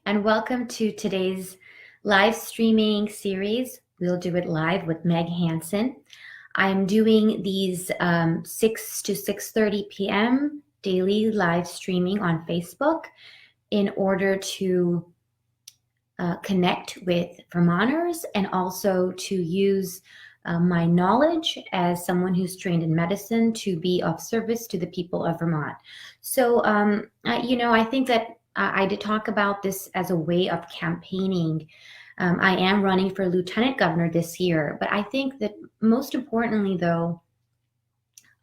and welcome to today's live streaming series. We'll do it live with Meg Hansen. I'm doing these 6 to 6:30 p.m. daily live streaming on Facebook in order to connect with Vermonters and also to use my knowledge as someone who's trained in medicine to be of service to the people of Vermont. So, I think that I did talk about this as a way of campaigning. I am running for lieutenant governor this year, but I think that most importantly, though,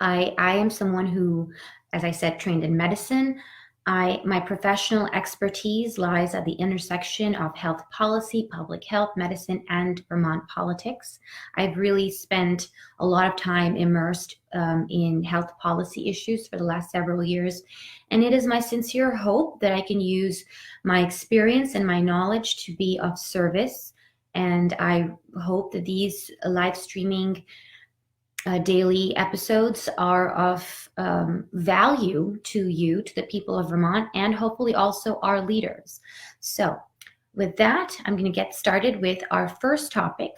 I am someone who, as I said, trained in medicine. My professional expertise lies at the intersection of health policy, public health, medicine, and Vermont politics. I've really spent a lot of time immersed in health policy issues for the last several years. And it is my sincere hope that I can use my experience and my knowledge to be of service. And I hope that these live streaming daily episodes are of value to you, to the people of Vermont, and hopefully also our leaders. So with that, I'm going to get started with our first topic.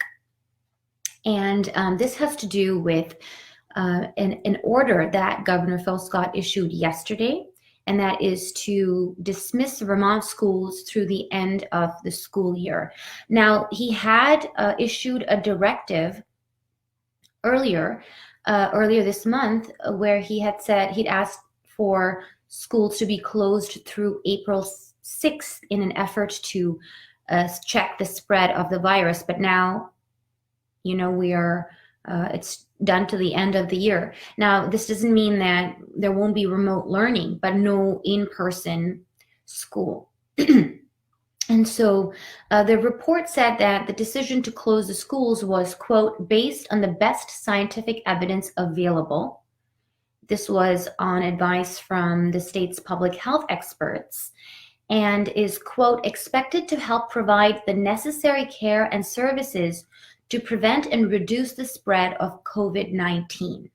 And this has to do with an order that Governor Phil Scott issued yesterday, and that is to dismiss Vermont schools through the end of the school year. Now, he had issued a directive earlier this month where he had said he'd asked for schools to be closed through April 6th in an effort to check the spread of the virus. But now, we are, it's done to the end of the year. Now, this doesn't mean that there won't be remote learning, but no in-person school. And so the report said that the decision to close the schools was, quote, based on the best scientific evidence available. This was on advice from the state's public health experts and is, quote, expected to help provide the necessary care and services to prevent and reduce the spread of COVID-19.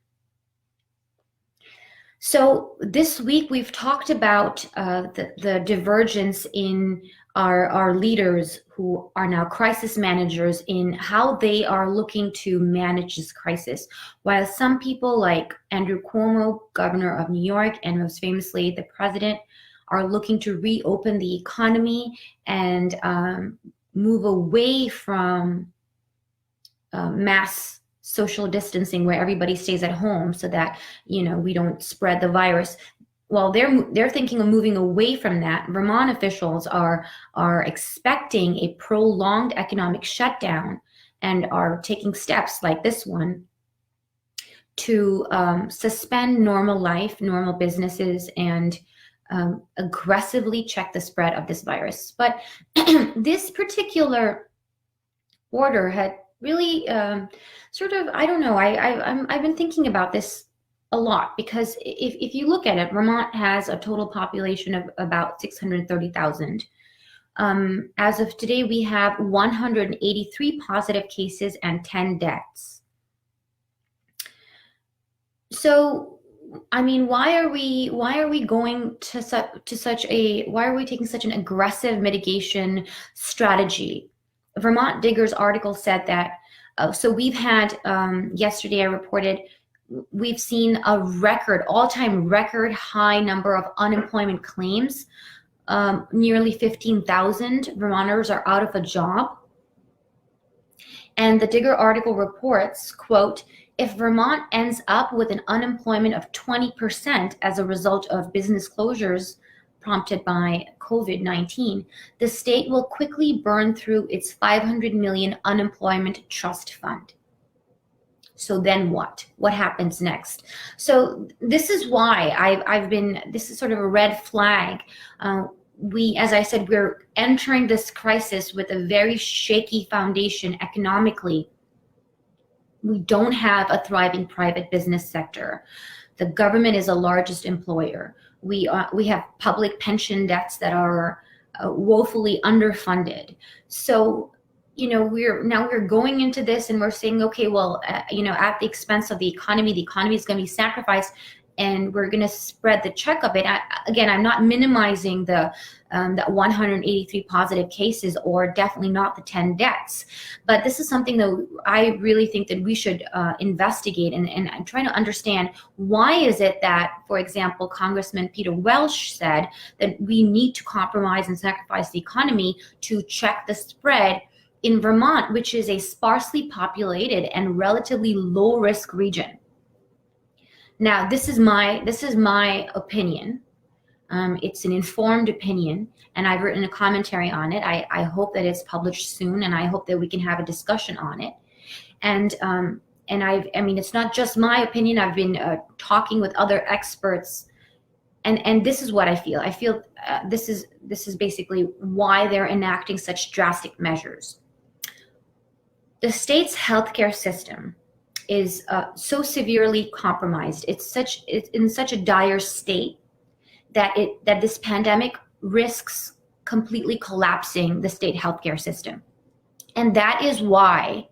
So this week we've talked about the divergence in our leaders who are now crisis managers in how they are looking to manage this crisis. While some people like Andrew Cuomo, governor of New York, and most famously the president, are looking to reopen the economy and move away from mass social distancing where everybody stays at home so that, we don't spread the virus. Well, they're thinking of moving away from that. Vermont officials are expecting a prolonged economic shutdown and are taking steps like this one to suspend normal life, normal businesses, and aggressively check the spread of this virus. But this particular order had really I've been thinking about this a lot, because if you look at it, Vermont has a total population of about 630,000. As of today, we have 183 positive cases and 10 deaths. So, why are we taking such an aggressive mitigation strategy? Vermont Digger's article said that, so we've had, yesterday I reported, we've seen a all-time record high number of unemployment claims. Nearly 15,000 Vermonters are out of a job. And the Digger article reports, quote, if Vermont ends up with an unemployment of 20% as a result of business closures prompted by COVID-19, the state will quickly burn through its $500 million unemployment trust fund. So then what? What happens next? So this is why this is sort of a red flag. As I said, we're entering this crisis with a very shaky foundation economically. We don't have a thriving private business sector. The government is the largest employer. We have public pension debts that are woefully underfunded. So, we're going into this and we're saying, okay, well, at the expense of the economy is going to be sacrificed. and we're going to spread the check of it. Again, I'm not minimizing the 183 positive cases, or definitely not the 10 deaths, but this is something that I really think that we should investigate, and I'm trying to understand, why is it that, for example, Congressman Peter Welch said that we need to compromise and sacrifice the economy to check the spread in Vermont, which is a sparsely populated and relatively low risk region. Now, this is my opinion. It's an informed opinion, and I've written a commentary on it. I hope that it's published soon, and I hope that we can have a discussion on it. And I mean, it's not just my opinion. I've been talking with other experts, and this is what I feel. I feel this is basically why they're enacting such drastic measures. The state's healthcare system is so severely compromised. It's in such a dire state that this pandemic risks completely collapsing the state healthcare system, and that is why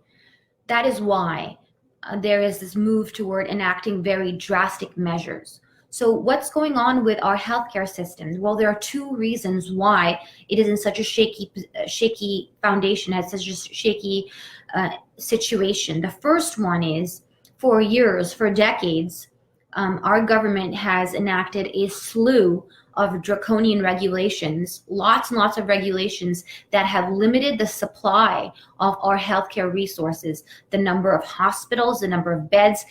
there is this move toward enacting very drastic measures. So what's going on with our healthcare systems? Well, there are two reasons why it is in such a shaky foundation, has such a shaky situation. The first one is, for years, for decades, our government has enacted a slew of draconian regulations, lots and lots of regulations that have limited the supply of our healthcare resources, the number of hospitals, the number of beds.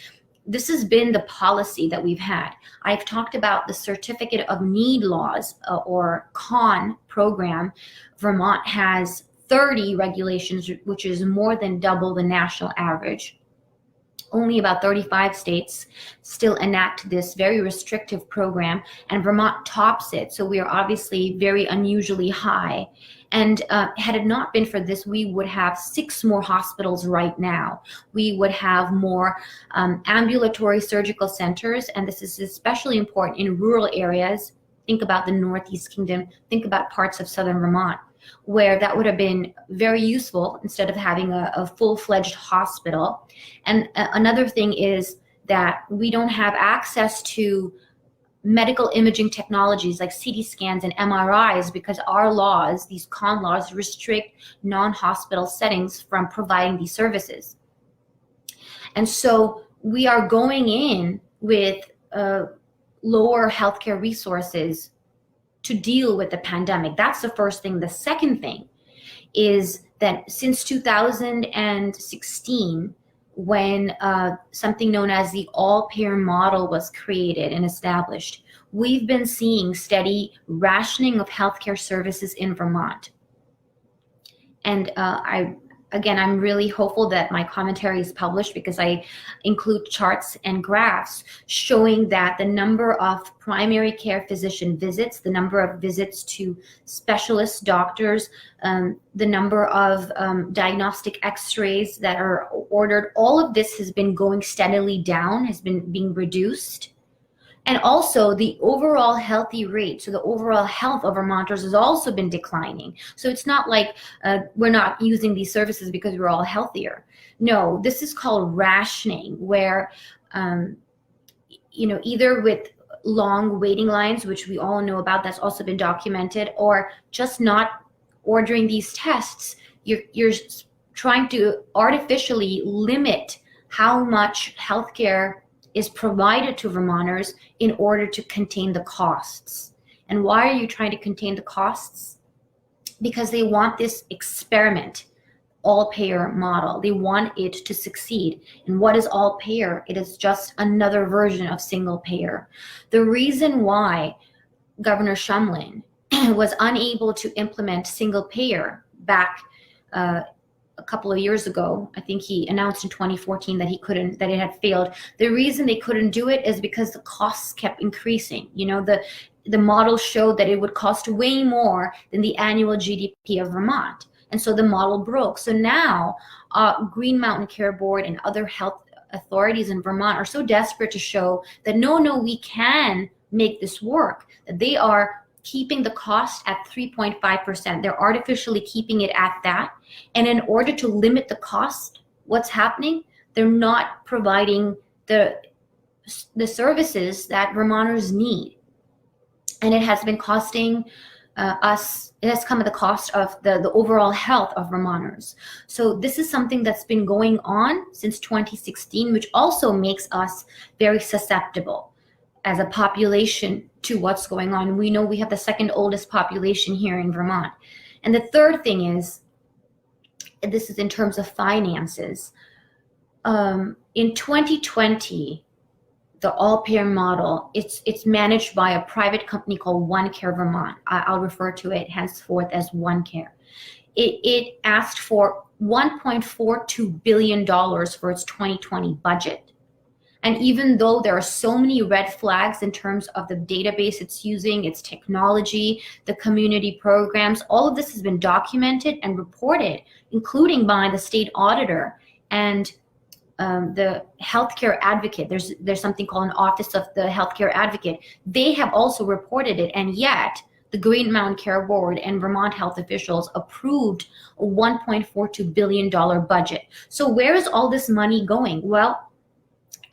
This has been the policy that we've had. I've talked about the Certificate of Need laws, or CON program. Vermont has 30 regulations, which is more than double the national average. Only about 35 states still enact this very restrictive program, and Vermont tops it. So we are obviously very unusually high. And had it not been for this, we would have 6 more hospitals right now. We would have more ambulatory surgical centers, and this is especially important in rural areas. Think about the Northeast Kingdom, think about parts of southern Vermont, where that would have been very useful instead of having a full-fledged hospital. And another thing is that we don't have access to medical imaging technologies like CT scans and MRIs, because our laws, these CON laws, restrict non-hospital settings from providing these services. And so we are going in with lower healthcare resources to deal with the pandemic. That's the first thing. The second thing is that since 2016, when something known as the all-payer model was created and established, we've been seeing steady rationing of healthcare services in Vermont. And I'm really hopeful that my commentary is published, because I include charts and graphs showing that the number of primary care physician visits, the number of visits to specialist doctors, the number of diagnostic x-rays that are ordered, all of this has been going steadily down, has been being reduced. And also the overall healthy rate, so the overall health of Vermonters has also been declining. So it's not like we're not using these services because we're all healthier. No, this is called rationing, where, either with long waiting lines, which we all know about, that's also been documented, or just not ordering these tests, you're trying to artificially limit how much healthcare is provided to Vermonters in order to contain the costs. And why are you trying to contain the costs? Because they want this experiment, all-payer model. They want it to succeed. And what is all-payer? It is just another version of single-payer. The reason why Governor Shumlin was unable to implement single-payer back a couple of years ago, I think he announced in 2014 that it had failed. The reason they couldn't do it is because the costs kept increasing. The model showed that it would cost way more than the annual GDP of Vermont. And so the model broke. So now Green Mountain Care Board and other health authorities in Vermont are so desperate to show that no, we can make this work, that they are keeping the cost at 3.5%. They're artificially keeping it at that. And in order to limit the cost, what's happening? They're not providing the the services that Vermonters need. And it has been costing it has come at the cost of the overall health of Vermonters. So this is something that's been going on since 2016, which also makes us very susceptible as a population to what's going on. We know we have the second oldest population here in Vermont. And the third thing is, this is in terms of finances. In 2020, the all-payer model, it's managed by a private company called OneCare Vermont. I'll refer to it henceforth as OneCare. It asked for $1.42 billion for its 2020 budget. And even though there are so many red flags in terms of the database it's using, its technology, the community programs, all of this has been documented and reported, including by the state auditor and the healthcare advocate. There's something called an office of the healthcare advocate. They have also reported it, and yet the Green Mountain Care Board and Vermont health officials approved a $1.42 billion budget. So where is all this money going? Well,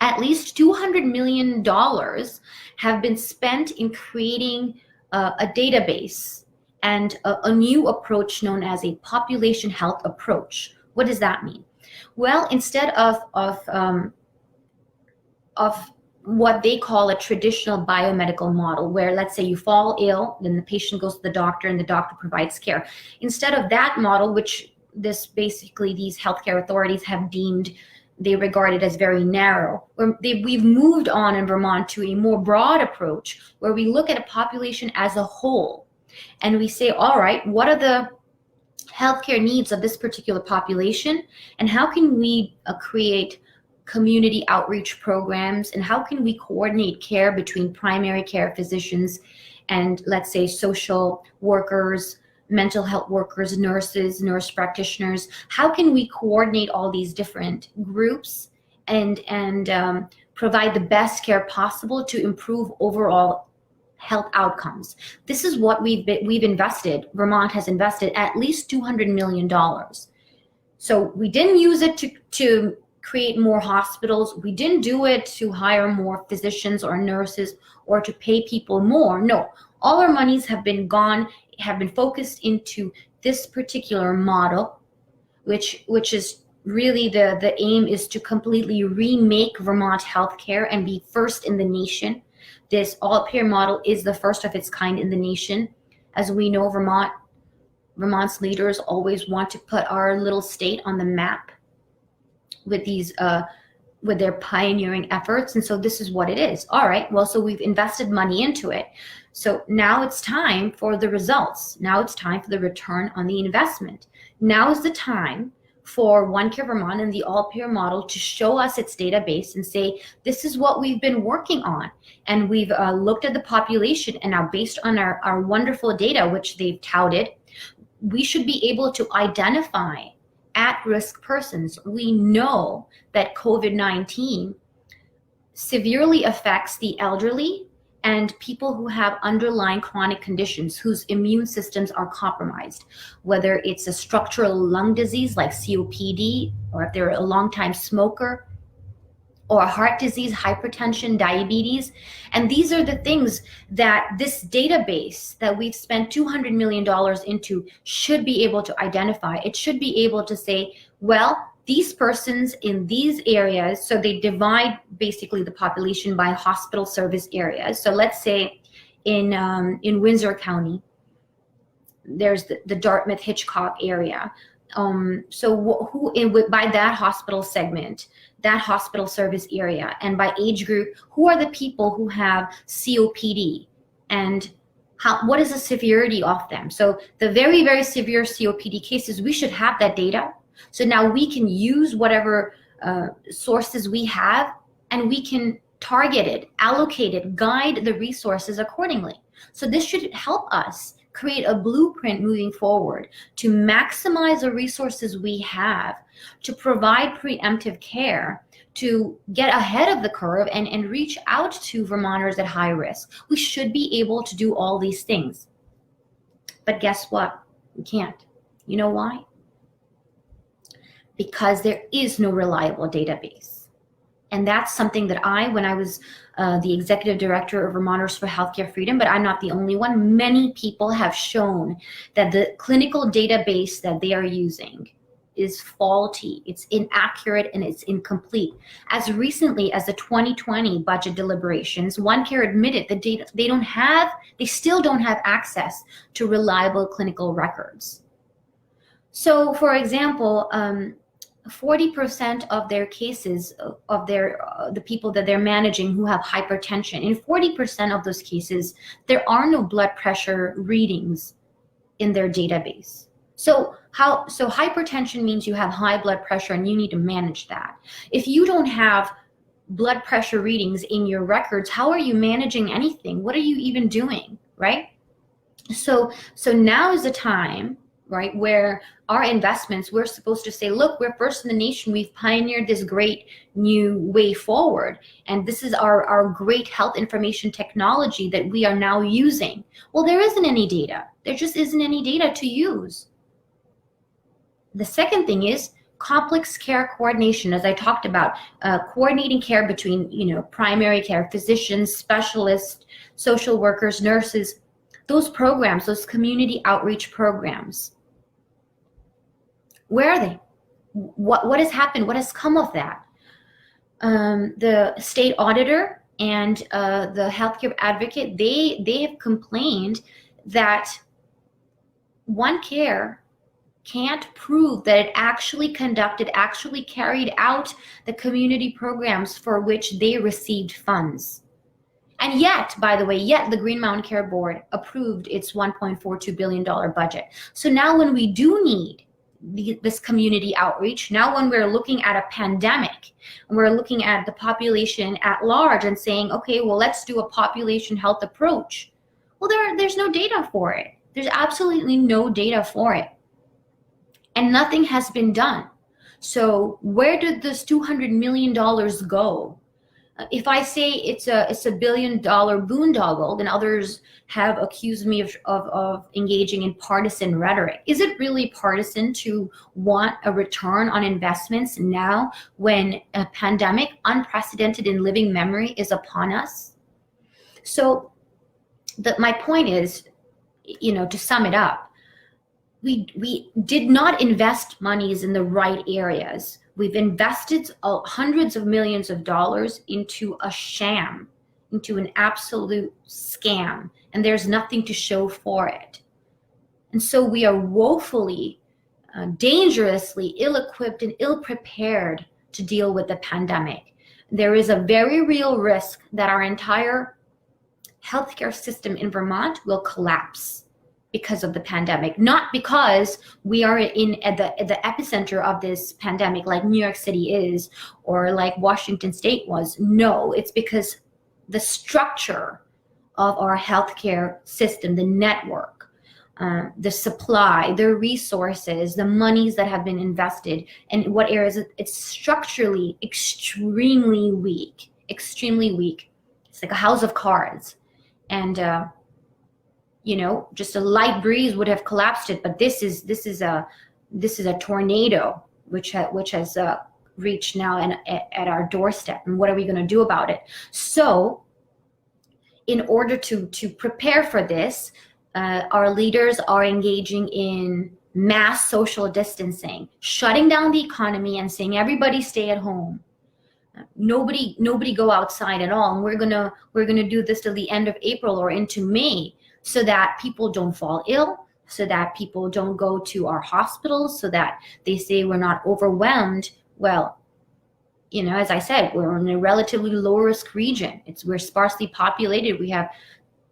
at least $200 million have been spent in creating a database and a new approach known as a population health approach. What does that mean? Well, instead of what they call a traditional biomedical model, where let's say you fall ill, then the patient goes to the doctor and the doctor provides care. Instead of that model, which these healthcare authorities have deemed, they regard it as very narrow. We've moved on in Vermont to a more broad approach where we look at a population as a whole and we say, all right, what are the healthcare needs of this particular population, and how can we create community outreach programs, and how can we coordinate care between primary care physicians and, let's say, social workers, mental health workers, nurses, nurse practitioners? How can we coordinate all these different groups and provide the best care possible to improve overall health outcomes? This is what we've invested. Vermont has invested at least $200 million. So we didn't use it to create more hospitals. We didn't do it to hire more physicians or nurses or to pay people more. No, all our monies have been focused into this particular model, which is really the aim is to completely remake Vermont healthcare and be first in the nation. This all-payer model is the first of its kind in the nation. As we know, Vermont's leaders always want to put our little state on the map with with their pioneering efforts. And so this is what it is. All right, well, so we've invested money into it. So now it's time for the results. Now it's time for the return on the investment. Now is the time for OneCare Vermont and the all-payer model to show us its database and say, this is what we've been working on. And we've looked at the population, and now based on our wonderful data, which they've touted, we should be able to identify at-risk persons. We know that COVID-19 severely affects the elderly and people who have underlying chronic conditions whose immune systems are compromised, whether it's a structural lung disease like COPD, or if they're a long-time smoker, or heart disease, hypertension, diabetes. And these are the things that this database that we've spent $200 million into should be able to identify. It should be able to say, well, these persons in these areas, so they divide basically the population by hospital service areas. So let's say in Windsor County, there's the Dartmouth-Hitchcock area. By that hospital segment, that hospital service area, and by age group, who are the people who have COPD, and what is the severity of them? So the very, very severe COPD cases, we should have that data. So now we can use whatever sources we have, and we can target it, allocate it, guide the resources accordingly. So this should help us create a blueprint moving forward to maximize the resources we have, to provide preemptive care, to get ahead of the curve and reach out to Vermonters at high risk. We should be able to do all these things. But guess what? We can't. You know why? Because there is no reliable database. And that's something that when I was the executive director of Vermonters for Healthcare Freedom, but I'm not the only one, many people have shown that the clinical database that they are using is faulty, it's inaccurate, and it's incomplete. As recently as the 2020 budget deliberations, OneCare admitted that they still don't have access to reliable clinical records. So, for example, 40% of their cases of the people that they're managing who have hypertension, in 40% of those cases, there are no blood pressure readings in their database. So hypertension means you have high blood pressure and you need to manage that. If you don't have blood pressure readings in your records, how are you managing anything? What are you even doing, right? So now is the time, right, where our investments, we're supposed to say, look, we're first in the nation. We've pioneered this great new way forward. And this is our great health information technology that we are now using. Well, there isn't any data. There just isn't any data to use. The second thing is complex care coordination, as I talked about, coordinating care between, primary care, physicians, specialists, social workers, nurses, those programs, those community outreach programs. Where are they? What has happened? What has come of that? The state auditor and the healthcare advocate, they have complained that OneCare can't prove that it actually carried out the community programs for which they received funds. And yet, by the way, the Green Mountain Care Board approved its $1.42 billion budget. So now when we do need this community outreach, now when we're looking at a pandemic, and we're looking at the population at large and saying, okay, well, let's do a population health approach. Well, there's no data for it. There's absolutely no data for it. And nothing has been done. So where did this $200 million go? If I say it's a $1 billion boondoggle, then others have accused me of engaging in partisan rhetoric. Is it really partisan to want a return on investments now when a pandemic, unprecedented in living memory, is upon us? So my point is, to sum it up, we did not invest monies in the right areas. We've invested hundreds of millions of dollars into a sham, into an absolute scam, and there's nothing to show for it. And so we are woefully, dangerously ill-equipped and ill-prepared to deal with the pandemic. There is a very real risk that our entire healthcare system in Vermont will collapse because of the pandemic, not because we are at the epicenter of this pandemic like New York City is or like Washington State was. No, it's because the structure of our healthcare system, the network, the supply, the resources, the monies that have been invested, and what areas, it's structurally extremely weak, extremely weak. It's like a house of cards. And just a light breeze would have collapsed it, but this is a tornado which has reached now and at our doorstep. And what are we going to do about it? So, in order to prepare for this, our leaders are engaging in mass social distancing, shutting down the economy, and saying everybody stay at home. Nobody go outside at all. And we're gonna do this till the end of April or into May, so that people don't fall ill, so that people don't go to our hospitals, so that they say we're not overwhelmed. Well, as I said, we're in a relatively low risk region. We're sparsely populated. We have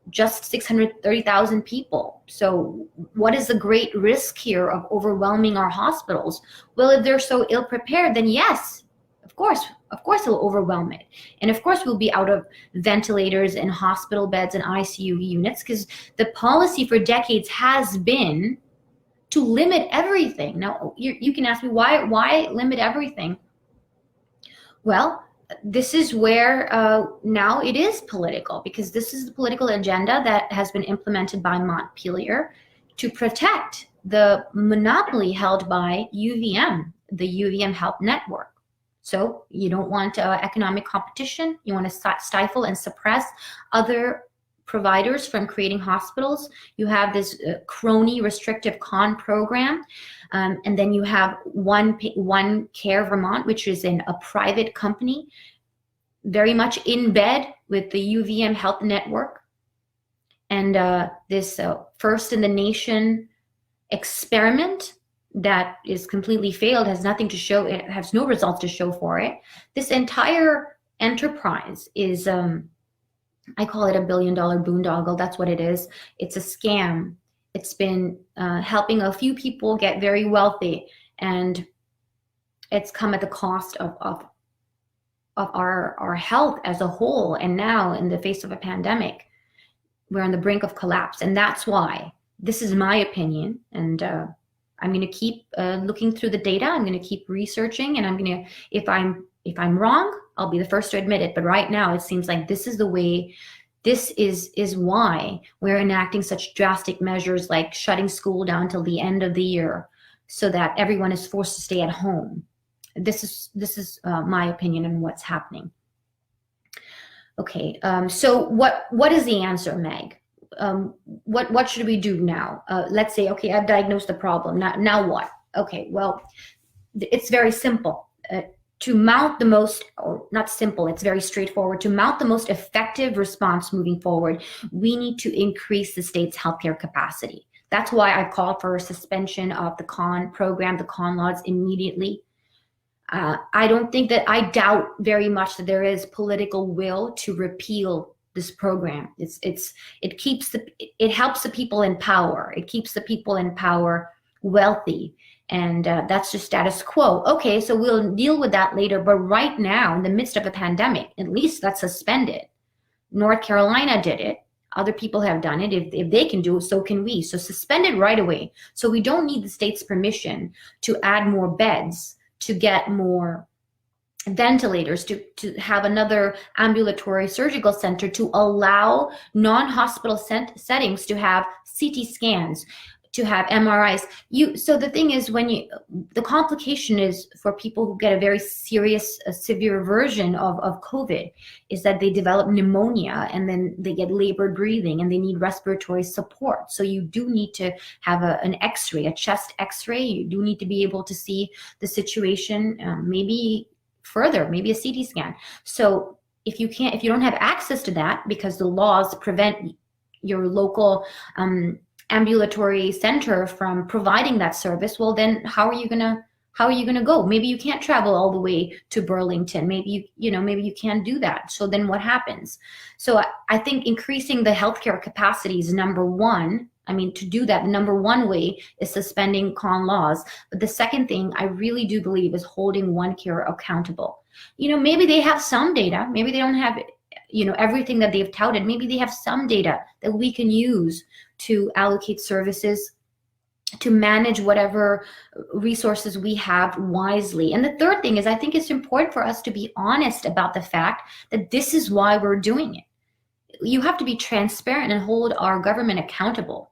just 630,000 people. So what is the great risk here of overwhelming our hospitals? Well, if they're so ill prepared, then yes, of course it'll overwhelm it. And of course we'll be out of ventilators and hospital beds and ICU units, because the policy for decades has been to limit everything. Now, you can ask me, why limit everything? Well, this is where now it is political, because this is the political agenda that has been implemented by Montpelier to protect the monopoly held by UVM, the UVM Health Network. So you don't want economic competition. You want to stifle and suppress other providers from creating hospitals. You have this crony restrictive con program. And then you have OneCare Vermont, which is a private company, very much in bed with the UVM Health Network. And this first in the nation experiment that is completely failed, has nothing to show, it has no results to show for it. This entire enterprise is, I call it $1 billion boondoggle. That's what it is. It's a scam. It's been helping a few people get very wealthy, and it's come at the cost of our health as a whole. And now, in the face of a pandemic, we're on the brink of collapse. And that's why, this is my opinion, and I'm going to keep looking through the data. I'm going to keep researching, and I'm going to, if I'm wrong, I'll be the first to admit it. But right now, it seems like this is the way. This is why we're enacting such drastic measures like shutting school down till the end of the year, so that everyone is forced to stay at home. This is my opinion on what's happening. Okay, so what is the answer, Meg? What should we do now? Let's say, okay, I've diagnosed the problem. Now what? Okay, well, it's very simple. To mount the most, or not simple, it's very straightforward. To mount the most effective response moving forward, we need to increase the state's healthcare capacity. That's why I called for a suspension of the con program, the con laws immediately. I doubt very much that there is political will to repeal this program. It helps the people in power. It keeps the people in power wealthy. And that's just status quo. Okay, so we'll deal with that later. But right now, in the midst of a pandemic, at least that's suspended. North Carolina did it. Other people have done it. If they can do it, so can we. So suspend it right away. So we don't need the state's permission to add more beds, to get more ventilators, to have another ambulatory surgical center, to allow non-hospital settings to have CT scans, to have MRIs. So the thing is, the complication is for people who get a very serious, severe version of COVID, is that they develop pneumonia, and then they get labored breathing, and they need respiratory support. So you do need to have an X-ray, a chest X-ray. You do need to be able to see the situation, maybe further, maybe a CT scan. So if you don't have access to that because the laws prevent your local ambulatory center from providing that service, well, then how are you gonna go? Maybe you can't travel all the way to Burlington. Maybe maybe you can't do that. So then what happens? So I think increasing the healthcare capacity is number one. I mean, to do that, the number one way is suspending con laws. But the second thing I really do believe is holding OneCare accountable. Maybe they have some data. Maybe they don't have everything that they've touted. Maybe they have some data that we can use to allocate services, to manage whatever resources we have wisely. And the third thing is, I think it's important for us to be honest about the fact that this is why we're doing it. You have to be transparent and hold our government accountable.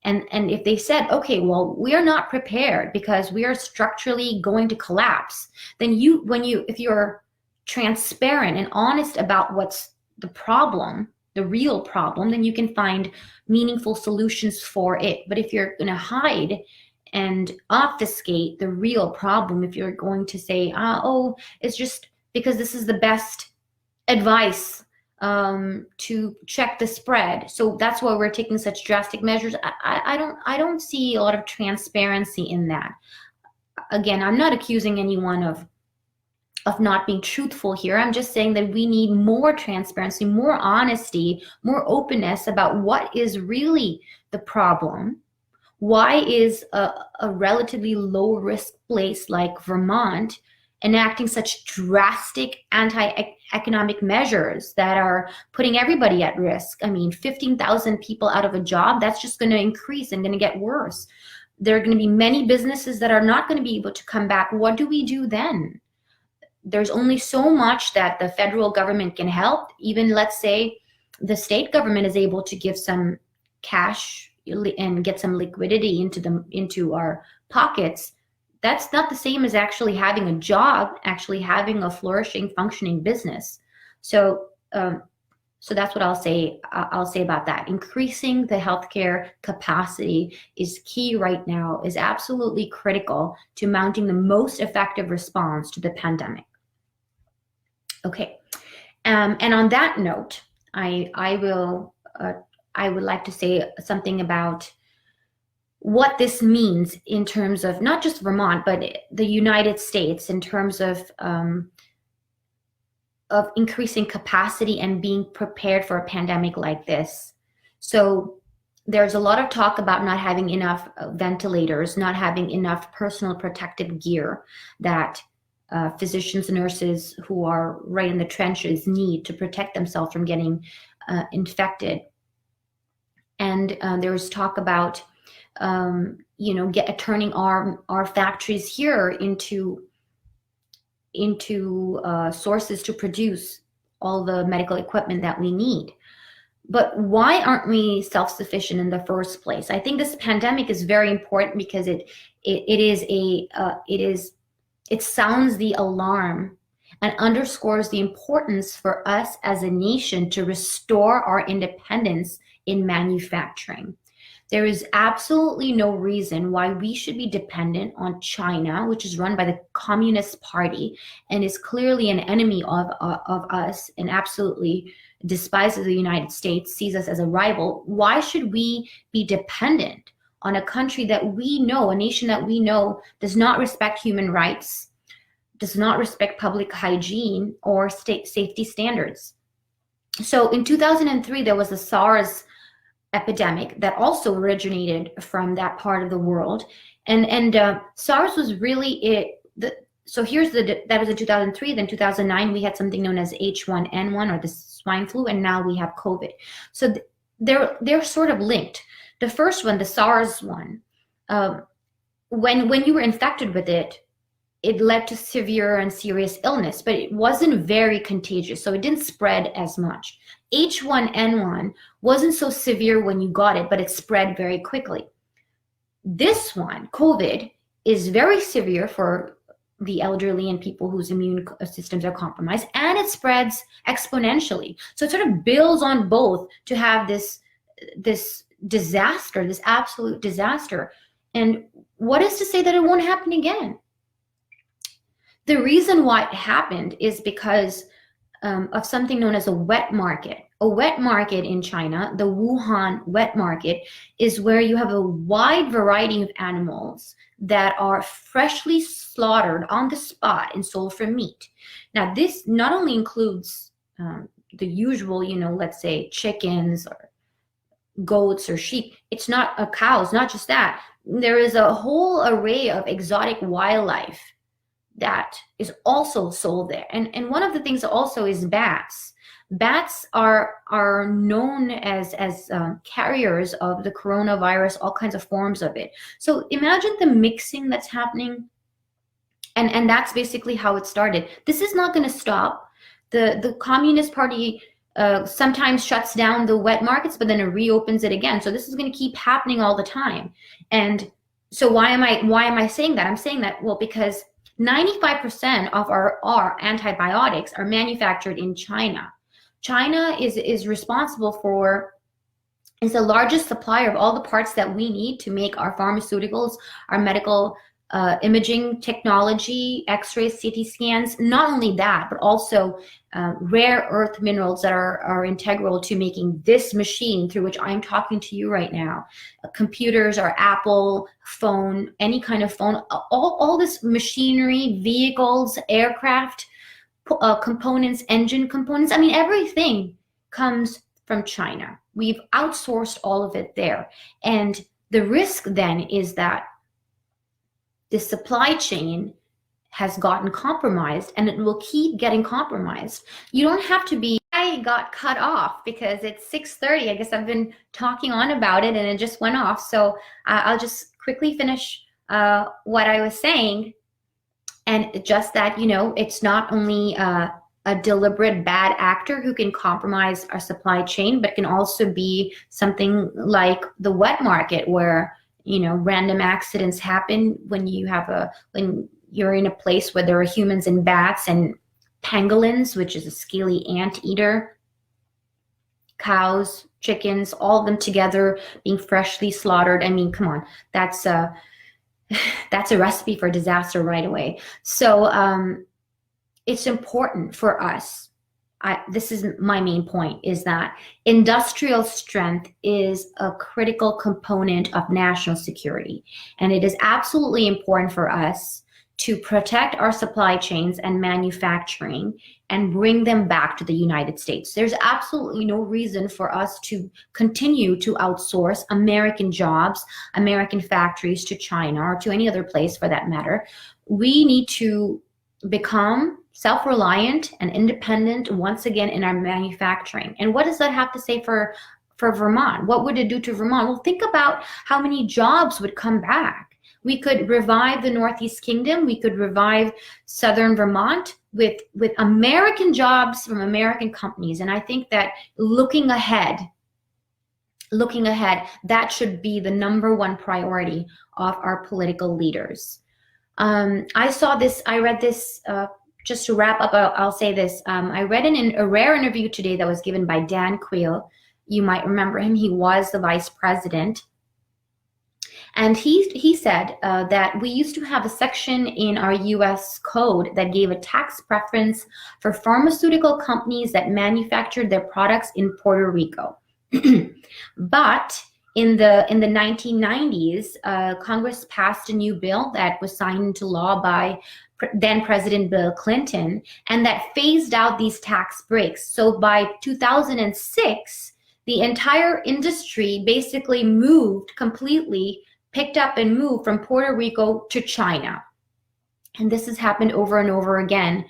And if they said, okay, well, we are not prepared because we are structurally going to collapse, then if you're transparent and honest about what's the problem, the real problem, then you can find meaningful solutions for it. But if you're going to hide and obfuscate the real problem, if you're going to say, it's just because this is the best advice to check the spread, so that's why we're taking such drastic measures, I don't see a lot of transparency in that. Again, I'm not accusing anyone of not being truthful here. I'm just saying that we need more transparency, more honesty, more openness about what is really the problem. Why is a relatively low-risk place like Vermont enacting such drastic anti-economic measures that are putting everybody at risk? I mean, 15,000 people out of a job, that's just going to increase and going to get worse. There are going to be many businesses that are not going to be able to come back. What do we do then? There's only so much that the federal government can help. Even, let's say, the state government is able to give some cash and get some liquidity into our pockets. that's not the same as actually having a job, actually having a flourishing, functioning business. So, so that's what I'll say. I'll say about that. Increasing the healthcare capacity is key right now, is absolutely critical to mounting the most effective response to the pandemic. Okay, and on that note, I would like to say something about what this means in terms of not just Vermont, but the United States in terms of increasing capacity and being prepared for a pandemic like this. So there's a lot of talk about not having enough ventilators, not having enough personal protective gear that physicians, nurses who are right in the trenches need to protect themselves from getting infected. And there's talk about turning our factories here into sources to produce all the medical equipment that we need. But why aren't we self-sufficient in the first place? I think this pandemic is very important because it sounds the alarm and underscores the importance for us as a nation to restore our independence in manufacturing. There is absolutely no reason why we should be dependent on China, which is run by the Communist Party and is clearly an enemy of us and absolutely despises the United States, sees us as a rival. Why should we be dependent on a country that we know, a nation that we know does not respect human rights, does not respect public hygiene or state safety standards? So in 2003, there was the SARS epidemic that also originated from that part of the world, and SARS was really it. So that was in 2003. Then 2009 we had something known as H1N1 or the swine flu, and now we have COVID. So they're sort of linked. The first one, the SARS one, when you were infected with it, it led to severe and serious illness, but it wasn't very contagious, so it didn't spread as much. H1N1 wasn't so severe when you got it, but it spread very quickly. This one, COVID, is very severe for the elderly and people whose immune systems are compromised, and it spreads exponentially. So it sort of builds on both to have this disaster, this absolute disaster. And what is to say that it won't happen again? The reason why it happened is because of something known as a wet market. A wet market in China, the Wuhan wet market, is where you have a wide variety of animals that are freshly slaughtered on the spot and sold for meat. Now, this not only includes the usual, let's say chickens or goats or sheep. It's not cows, not just that. There is a whole array of exotic wildlife that is also sold there. And one of the things also is bats. Bats are known as carriers of the coronavirus, all kinds of forms of it. So imagine the mixing that's happening, and that's basically how it started. This is not going to stop. The Communist Party sometimes shuts down the wet markets, but then it reopens it again. So this is going to keep happening all the time. And so why am I saying that? I'm saying that, well, because 95% of our antibiotics are manufactured in China. China is responsible for, is the largest supplier of all the parts that we need to make our pharmaceuticals, our medical imaging technology, x-rays, CT scans. Not only that, but also rare earth minerals that are integral to making this machine through which I'm talking to you right now. Computers, or Apple phone, any kind of phone, all this machinery, vehicles, aircraft components, engine components. I mean, everything comes from China. We've outsourced all of it there. And the risk then is that the supply chain has gotten compromised, and it will keep getting compromised. You don't have to be, I got cut off because it's 6:30. I guess I've been talking on about it and it just went off. So I'll just quickly finish what I was saying. And just that, it's not only a deliberate bad actor who can compromise our supply chain, but can also be something like the wet market where, random accidents happen when you're in a place where there are humans and bats and pangolins, which is a scaly anteater, cows, chickens, all of them together being freshly slaughtered. I mean, come on, that's a recipe for disaster right away. So it's important for us. This is my main point, is that industrial strength is a critical component of national security. And it is absolutely important for us to protect our supply chains and manufacturing and bring them back to the United States. There's absolutely no reason for us to continue to outsource American jobs, American factories to China or to any other place for that matter. We need to become self-reliant and independent once again in our manufacturing. And what does that have to say for Vermont? What would it do to Vermont? Well, think about how many jobs would come back. We could revive the Northeast Kingdom. We could revive Southern Vermont with American jobs from American companies. And I think that looking ahead, that should be the #1 priority of our political leaders. I read this, just to wrap up, I'll say this. I read a rare interview today that was given by Dan Quayle. You might remember him. He was the vice president. And he said that we used to have a section in our U.S. code that gave a tax preference for pharmaceutical companies that manufactured their products in Puerto Rico. But in the 1990s, Congress passed a new bill that was signed into law by then President Bill Clinton, and that phased out these tax breaks. So by 2006, the entire industry basically picked up and moved from Puerto Rico to China. And this has happened over and over again.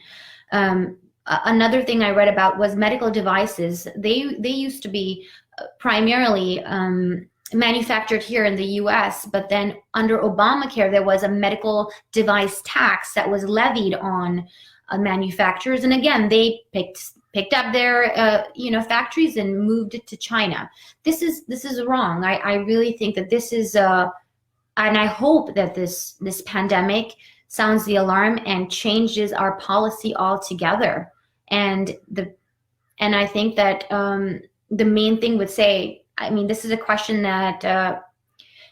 Another thing I read about was medical devices. They used to be primarily manufactured here in the US, but then under Obamacare, there was a medical device tax that was levied on manufacturers. And again, they picked up their factories and moved it to China. This is wrong. I really think that this is and I hope that this pandemic sounds the alarm and changes our policy altogether. And I think that the main thing would say, I mean, this is a question that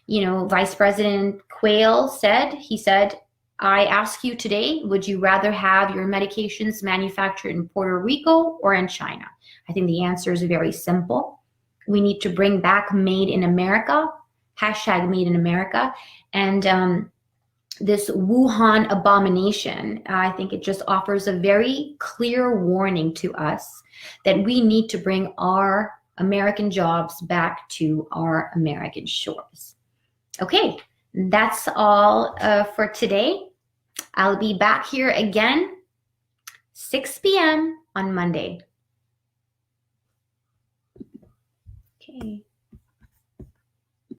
Vice President Quayle said. He said, I ask you today, would you rather have your medications manufactured in Puerto Rico or in China? I think the answer is very simple. We need to bring back Made in America, #Made in America. And this Wuhan abomination, I think it just offers a very clear warning to us that we need to bring our American jobs back to our American shores. Okay, that's all for today. I'll be back here again, 6 p.m. on Monday. Okay.